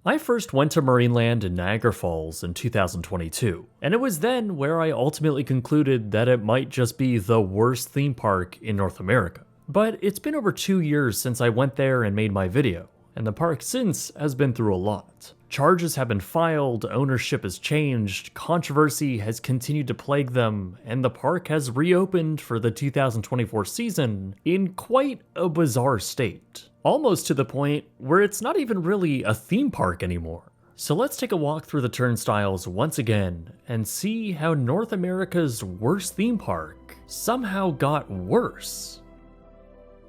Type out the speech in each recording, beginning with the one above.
I first went to Marineland in Niagara Falls in 2022, and it was then where I ultimately concluded that it might just be the worst theme park in North America. But it's been over 2 years since I went there and made my video, and the park since has been through a lot. Charges have been filed, ownership has changed, controversy has continued to plague them, and the park has reopened for the 2024 season in quite a bizarre state. Almost to the point where it's not even really a theme park anymore. So let's take a walk through the turnstiles once again and see how North America's worst theme park somehow got worse.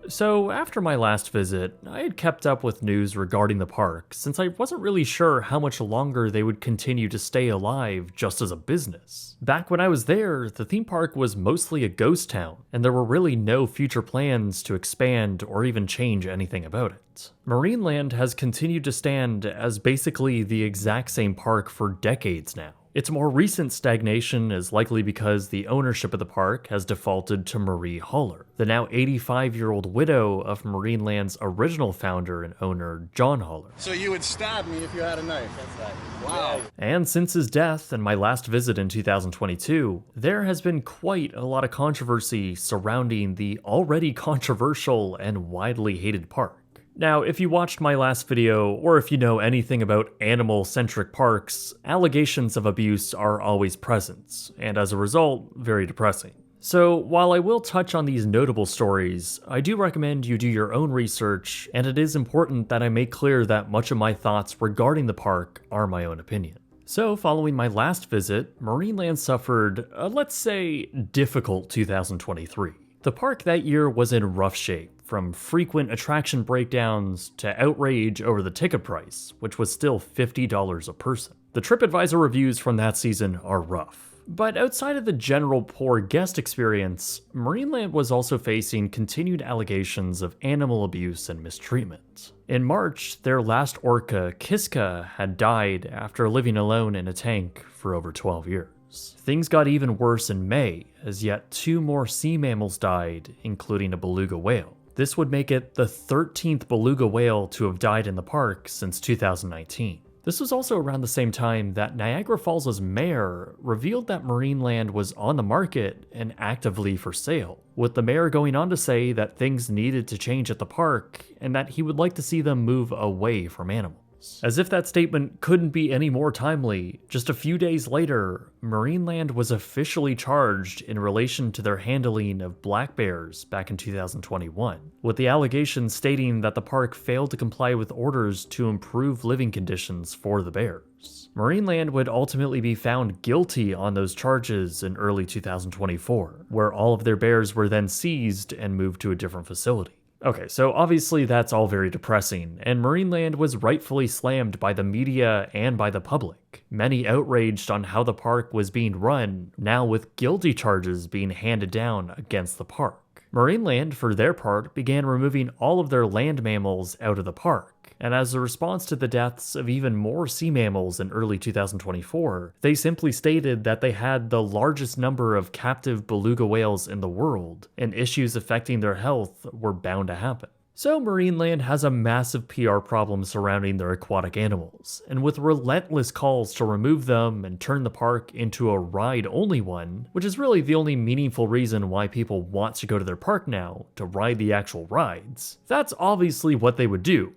So after my last visit, I had kept up with news regarding the park since I wasn't really sure how much longer they would continue to stay alive just as a business. Back when I was there, the theme park was mostly a ghost town, and there were really no future plans to expand or even change anything about it. Marineland has continued to stand as basically the exact same park for decades now. Its more recent stagnation is likely because the ownership of the park has defaulted to Marie Haller, the now 85-year-old widow of Marineland's original founder and owner, John Haller. So you would stab me if you had a knife? That's right. Wow. And since his death and my last visit in 2022, there has been quite a lot of controversy surrounding the already controversial and widely hated park. Now, if you watched my last video, or if you know anything about animal-centric parks, allegations of abuse are always present, and as a result, very depressing. So, while I will touch on these notable stories, I do recommend you do your own research, and it is important that I make clear that much of my thoughts regarding the park are my own opinion. So, following my last visit, Marineland suffered a, let's say, difficult 2023. The park that year was in rough shape, from frequent attraction breakdowns to outrage over the ticket price, which was still $50 a person. The TripAdvisor reviews from that season are rough. But outside of the general poor guest experience, Marineland was also facing continued allegations of animal abuse and mistreatment. In March, their last orca, Kiska, had died after living alone in a tank for over 12 years. Things got even worse in May, as yet 2 more sea mammals died, including a beluga whale. This would make it the 13th beluga whale to have died in the park since 2019. This was also around the same time that Niagara Falls' mayor revealed that Marineland was on the market and actively for sale, with the mayor going on to say that things needed to change at the park and that he would like to see them move away from animals. As if that statement couldn't be any more timely, just a few days later, Marineland was officially charged in relation to their handling of black bears back in 2021, with the allegations stating that the park failed to comply with orders to improve living conditions for the bears. Marineland would ultimately be found guilty on those charges in early 2024, where all of their bears were then seized and moved to a different facility. Okay, so obviously that's all very depressing, and Marineland was rightfully slammed by the media and by the public. Many outraged on how the park was being run, now with guilty charges being handed down against the park. Marineland, for their part, began removing all of their land mammals out of the park, and as a response to the deaths of even more sea mammals in early 2024, they simply stated that they had the largest number of captive beluga whales in the world, and issues affecting their health were bound to happen. So Marineland has a massive PR problem surrounding their aquatic animals, and with relentless calls to remove them and turn the park into a ride-only one, which is really the only meaningful reason why people want to go to their park now, to ride the actual rides, that's obviously what they would do.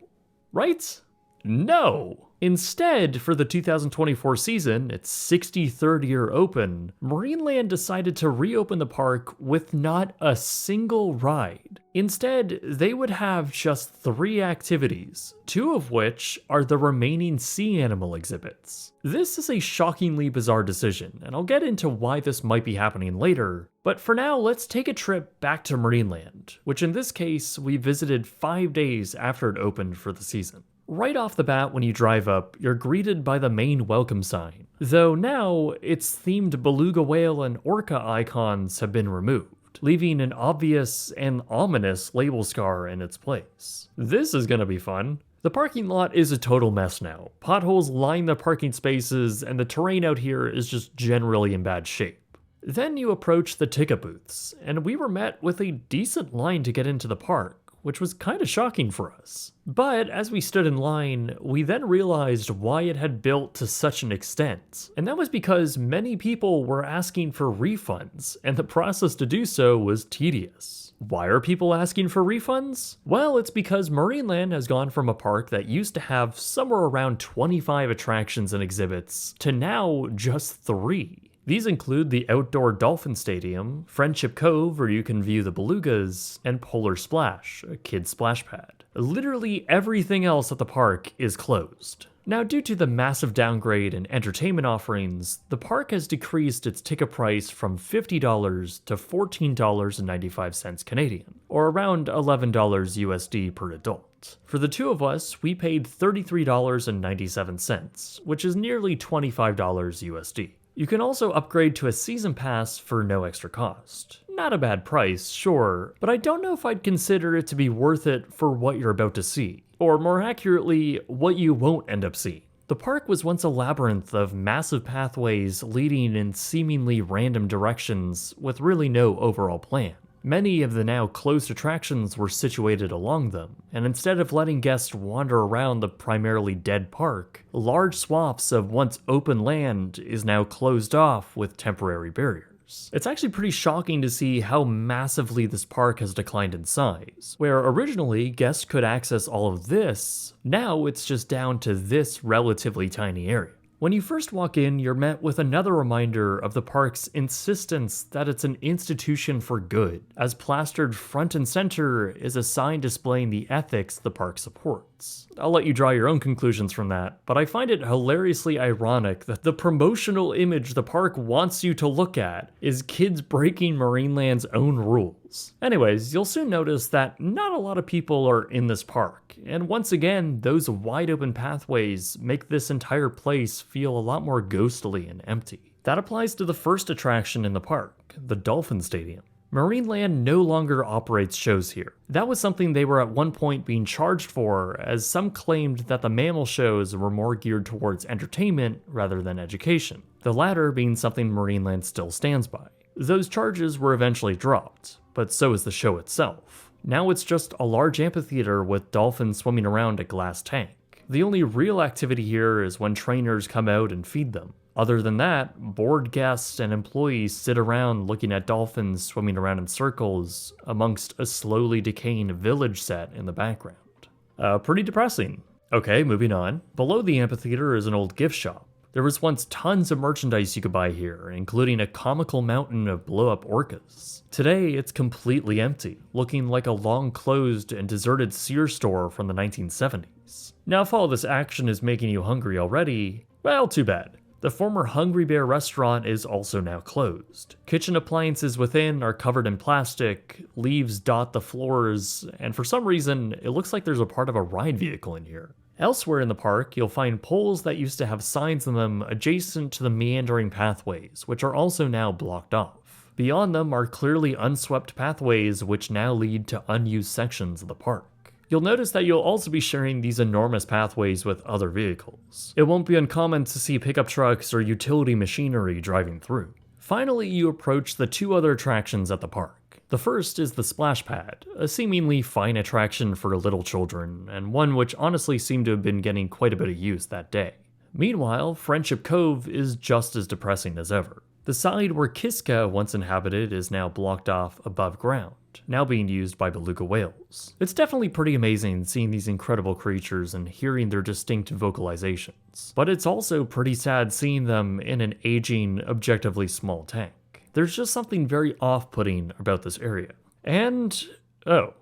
Right? No! Instead, for the 2024 season, its 63rd year open, Marineland decided to reopen the park with not a single ride. Instead, they would have just 3 activities, 2 of which are the remaining sea animal exhibits. This is a shockingly bizarre decision, and I'll get into why this might be happening later, but for now, let's take a trip back to Marineland, which in this case, we visited 5 days after it opened for the season. Right off the bat when you drive up, you're greeted by the main welcome sign, though now its themed beluga whale and orca icons have been removed, leaving an obvious and ominous label scar in its place. This is gonna be fun. The parking lot is a total mess now. Potholes line the parking spaces, and the terrain out here is just generally in bad shape. Then you approach the ticket booths, and we were met with a decent line to get into the park, which was kinda shocking for us. But as we stood in line, we then realized why it had built to such an extent. And that was because many people were asking for refunds, and the process to do so was tedious. Why are people asking for refunds? Well, it's because Marineland has gone from a park that used to have somewhere around 25 attractions and exhibits to now just 3. These include the outdoor dolphin stadium, Friendship Cove where you can view the belugas, and Polar Splash, a kid's splash pad. Literally everything else at the park is closed. Now, due to the massive downgrade in entertainment offerings, the park has decreased its ticket price from $50 to $14.95 Canadian, or around $11 USD per adult. For the two of us, we paid $33.97, which is nearly $25 USD. You can also upgrade to a season pass for no extra cost. Not a bad price, sure, but I don't know if I'd consider it to be worth it for what you're about to see. Or more accurately, what you won't end up seeing. The park was once a labyrinth of massive pathways leading in seemingly random directions with really no overall plan. Many of the now closed attractions were situated along them, and instead of letting guests wander around the primarily dead park, large swaths of once open land is now closed off with temporary barriers. It's actually pretty shocking to see how massively this park has declined in size. Where originally guests could access all of this, now it's just down to this relatively tiny area. When you first walk in, you're met with another reminder of the park's insistence that it's an institution for good, as plastered front and center is a sign displaying the ethics the park supports. I'll let you draw your own conclusions from that, but I find it hilariously ironic that the promotional image the park wants you to look at is kids breaking Marineland's own rules. Anyways, you'll soon notice that not a lot of people are in this park, and once again, those wide open pathways make this entire place feel a lot more ghostly and empty. That applies to the first attraction in the park, the Dolphin Stadium. Marineland no longer operates shows here. That was something they were at one point being charged for, as some claimed that the mammal shows were more geared towards entertainment rather than education, the latter being something Marineland still stands by. Those charges were eventually dropped, but so is the show itself. Now it's just a large amphitheater with dolphins swimming around a glass tank. The only real activity here is when trainers come out and feed them. Other than that, bored guests and employees sit around looking at dolphins swimming around in circles amongst a slowly decaying village set in the background. Pretty depressing. Okay, moving on. Below the amphitheater is an old gift shop. There was once tons of merchandise you could buy here, including a comical mountain of blow-up orcas. Today, it's completely empty, looking like a long-closed and deserted Sears store from the 1970s. Now, if all this action is making you hungry already, well, too bad. The former Hungry Bear restaurant is also now closed. Kitchen appliances within are covered in plastic, leaves dot the floors, and for some reason, it looks like there's a part of a ride vehicle in here. Elsewhere in the park, you'll find poles that used to have signs on them adjacent to the meandering pathways, which are also now blocked off. Beyond them are clearly unswept pathways which now lead to unused sections of the park. You'll notice that you'll also be sharing these enormous pathways with other vehicles. It won't be uncommon to see pickup trucks or utility machinery driving through. Finally, you approach the two other attractions at the park. The first is the Splash Pad, a seemingly fine attraction for little children, and one which honestly seemed to have been getting quite a bit of use that day. Meanwhile, Friendship Cove is just as depressing as ever. The side where Kiska once inhabited is now blocked off above ground, now being used by beluga whales. It's definitely pretty amazing seeing these incredible creatures and hearing their distinct vocalizations, but it's also pretty sad seeing them in an aging, objectively small tank. There's just something very off-putting about this area. And, oh,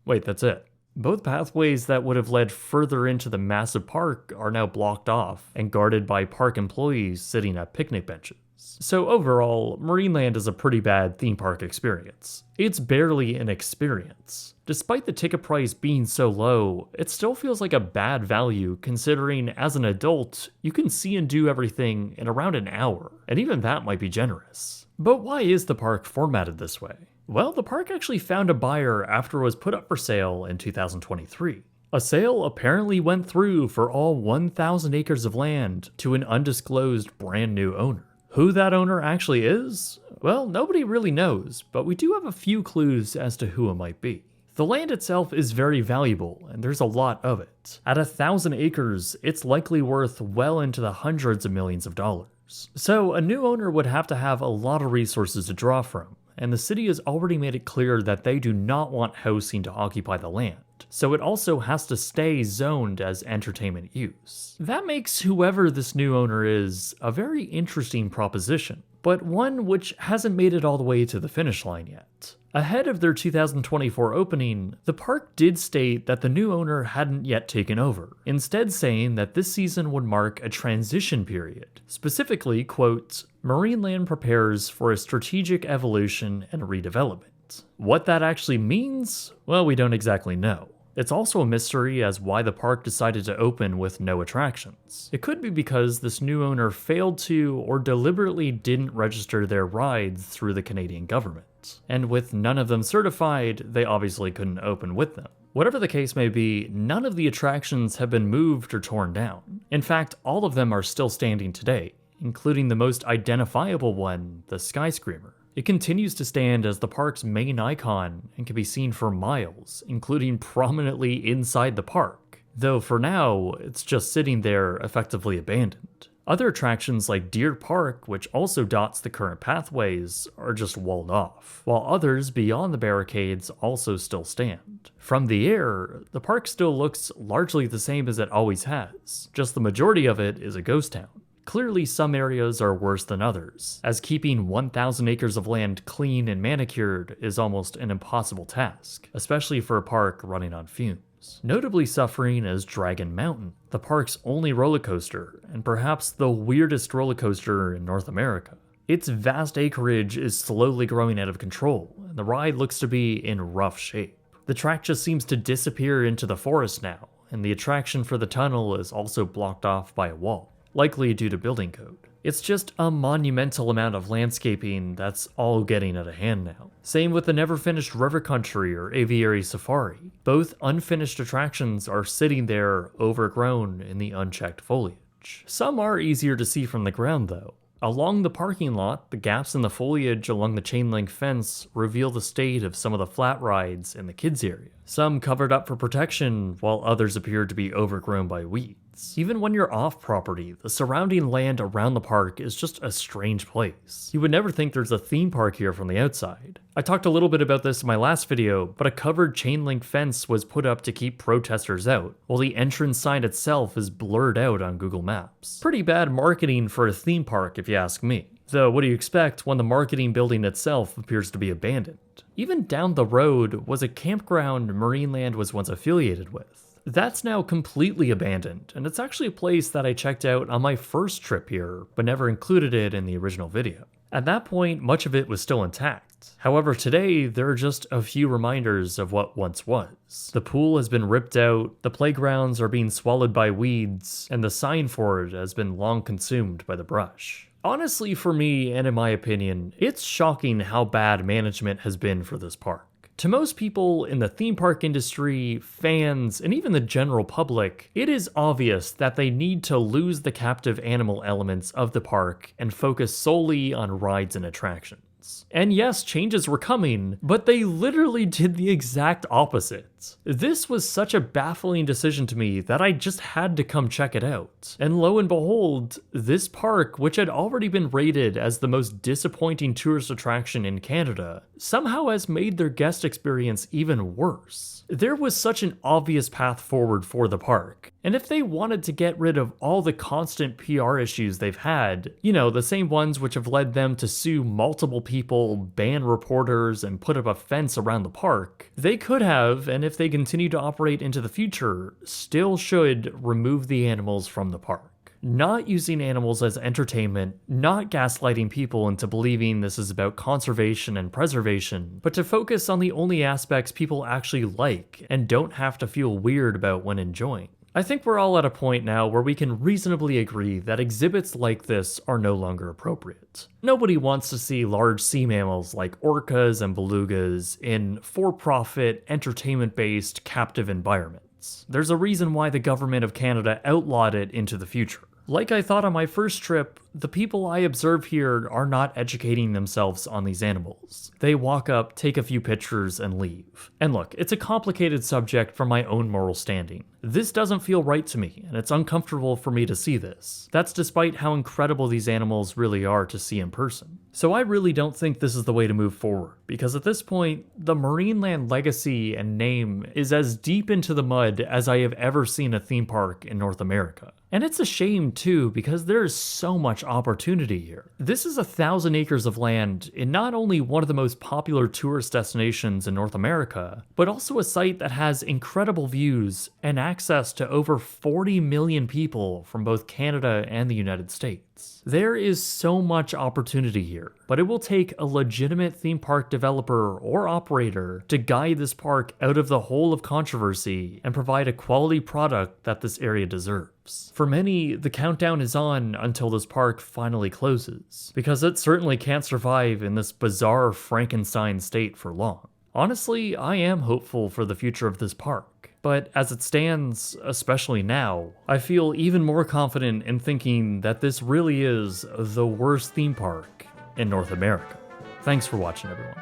wait, that's it. Both pathways that would have led further into the massive park are now blocked off and guarded by park employees sitting at picnic benches. So overall, Marineland is a pretty bad theme park experience. It's barely an experience. Despite the ticket price being so low, it still feels like a bad value considering as an adult, you can see and do everything in around an hour, and even that might be generous. But why is the park formatted this way? Well, the park actually found a buyer after it was put up for sale in 2023. A sale apparently went through for all 1,000 acres of land to an undisclosed brand new owner. Who that owner actually is? Well, nobody really knows, but we do have a few clues as to who it might be. The land itself is very valuable, and there's a lot of it. At 1,000 acres, it's likely worth well into the hundreds of millions of dollars. So a new owner would have to have a lot of resources to draw from, and the city has already made it clear that they do not want housing to occupy the land. So it also has to stay zoned as entertainment use. That makes whoever this new owner is a very interesting proposition, but one which hasn't made it all the way to the finish line yet. Ahead of their 2024 opening, the park did state that the new owner hadn't yet taken over, instead saying that this season would mark a transition period. Specifically, quote, Marineland prepares for a strategic evolution and redevelopment. What that actually means? Well, we don't exactly know. It's also a mystery as why the park decided to open with no attractions. It could be because this new owner failed to or deliberately didn't register their rides through the Canadian government. And with none of them certified, they obviously couldn't open with them. Whatever the case may be, none of the attractions have been moved or torn down. In fact, all of them are still standing today, including the most identifiable one, the Skyscreamer. It continues to stand as the park's main icon and can be seen for miles, including prominently inside the park, though for now, it's just sitting there effectively abandoned. Other attractions like Deer Park, which also dots the current pathways, are just walled off, while others beyond the barricades also still stand. From the air, the park still looks largely the same as it always has, just the majority of it is a ghost town. Clearly, some areas are worse than others, as keeping 1,000 acres of land clean and manicured is almost an impossible task, especially for a park running on fumes. Notably suffering is Dragon Mountain, the park's only roller coaster, and perhaps the weirdest roller coaster in North America. Its vast acreage is slowly growing out of control, and the ride looks to be in rough shape. The track just seems to disappear into the forest now, and the attraction for the tunnel is also blocked off by a wall, likely due to building code. It's just a monumental amount of landscaping that's all getting out of hand now. Same with the never-finished River Country or Aviary Safari. Both unfinished attractions are sitting there overgrown in the unchecked foliage. Some are easier to see from the ground though. Along the parking lot, the gaps in the foliage along the chain link fence reveal the state of some of the flat rides in the kids area. Some covered up for protection, while others appear to be overgrown by weeds. Even when you're off property, the surrounding land around the park is just a strange place. You would never think there's a theme park here from the outside. I talked a little bit about this in my last video, but a covered chain link fence was put up to keep protesters out, while the entrance sign itself is blurred out on Google Maps. Pretty bad marketing for a theme park if you ask me. Though what do you expect when the marketing building itself appears to be abandoned? Even down the road was a campground Marineland was once affiliated with. That's now completely abandoned, and it's actually a place that I checked out on my first trip here, but never included it in the original video. At that point, much of it was still intact. However, today, there are just a few reminders of what once was. The pool has been ripped out, the playgrounds are being swallowed by weeds, and the sign for it has been long consumed by the brush. Honestly, for me, and in my opinion, it's shocking how bad management has been for this park. To most people in the theme park industry, fans, and even the general public, it is obvious that they need to lose the captive animal elements of the park and focus solely on rides and attractions. And yes, changes were coming, but they literally did the exact opposite. This was such a baffling decision to me that I just had to come check it out. And lo and behold, this park, which had already been rated as the most disappointing tourist attraction in Canada, somehow has made their guest experience even worse. There was such an obvious path forward for the park, and if they wanted to get rid of all the constant PR issues they've had, the same ones which have led them to sue multiple people, ban reporters, and put up a fence around the park, they could have, and if they continue to operate into the future, still should remove the animals from the park. Not using animals as entertainment, not gaslighting people into believing this is about conservation and preservation, but to focus on the only aspects people actually like and don't have to feel weird about when enjoying. I think we're all at a point now where we can reasonably agree that exhibits like this are no longer appropriate. Nobody wants to see large sea mammals like orcas and belugas in for-profit, entertainment-based, captive environments. There's a reason why the government of Canada outlawed it into the future. Like I thought on my first trip, the people I observe here are not educating themselves on these animals. They walk up, take a few pictures, and leave. And look, it's a complicated subject from my own moral standing. This doesn't feel right to me, and it's uncomfortable for me to see this. That's despite how incredible these animals really are to see in person. So I really don't think this is the way to move forward, because at this point, the Marineland legacy and name is as deep into the mud as I have ever seen a theme park in North America. And it's a shame too, because there is so much opportunity here. This is 1,000 acres of land in not only one of the most popular tourist destinations in North America, but also a site that has incredible views and access to over 40 million people from both Canada and the United States. There is so much opportunity here, but it will take a legitimate theme park developer or operator to guide this park out of the hole of controversy and provide a quality product that this area deserves. For many, the countdown is on until this park finally closes, because it certainly can't survive in this bizarre Frankenstein state for long. Honestly, I am hopeful for the future of this park, but as it stands, especially now, I feel even more confident in thinking that this really is the worst theme park in North America. Thanks for watching, everyone.